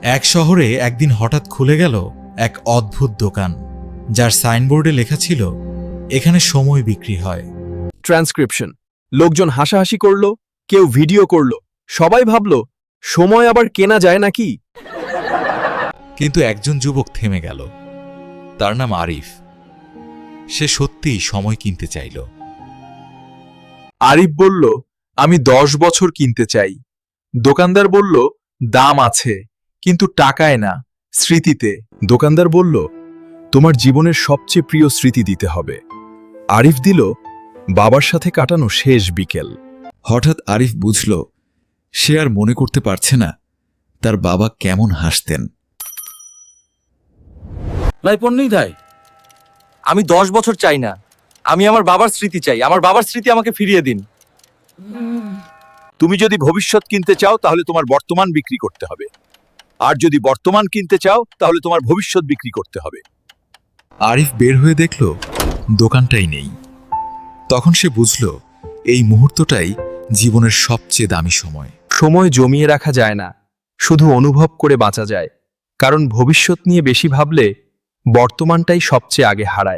এক শহরে একদিন হঠাৎ খুলে গেল এক অদ্ভুত দোকান, যার সাইনবোর্ডে লেখা ছিল এখানে সময় বিক্রি হয়। ট্রান্সক্রিপশন। লোকজন হাসাহাসি করল, কেউ ভিডিও করল, সবাই ভাবল সময় আবার কেনা যায় নাকি। কিন্তু একজন যুবক থেমে গেল। তার নাম আরিফ। সে সত্যিই সময় কিনতে চাইল। আরিফ বলল, আমি 10 বছর কিনতে চাই। দোকানদার বলল, দাম আছে, কিন্তু টাকায় না, স্মৃতিতে। দোকানদার বলল, তোমার জীবনের সবচেয়ে প্রিয় স্মৃতি দিতে হবে। আরিফ দিল বাবার সাথে কাটানো শেষ বিকেল। হঠাৎ আরিফ বুঝল সে আর মনে করতে পারছে না তার বাবা কেমন হাসতেন। নাই পণ্যই দায়। আমি 10 বছর চাই না, আমি আমার বাবার স্মৃতি চাই। আমার বাবার স্মৃতি আমাকে ফিরিয়ে দিন। তুমি যদি ভবিষ্যৎ কিনতে চাও তাহলে তোমার বর্তমান বিক্রি করতে হবে, আর যদি বর্তমান কিনতে চাও তাহলে তোমার ভবিষ্যৎ বিক্রি করতে হবে। আরিফ বের হয়ে দেখল দোকানটাই নেই। তখন সে বুঝল এই মুহূর্তটাই জীবনের সবচেয়ে দামি সময়। সময় জমিয়ে রাখা যায় না, শুধু অনুভব করে বাঁচা যায়। কারণ ভবিষ্যৎ নিয়ে বেশি ভাবলে বর্তমানটাই সবচেয়ে আগে হারায়।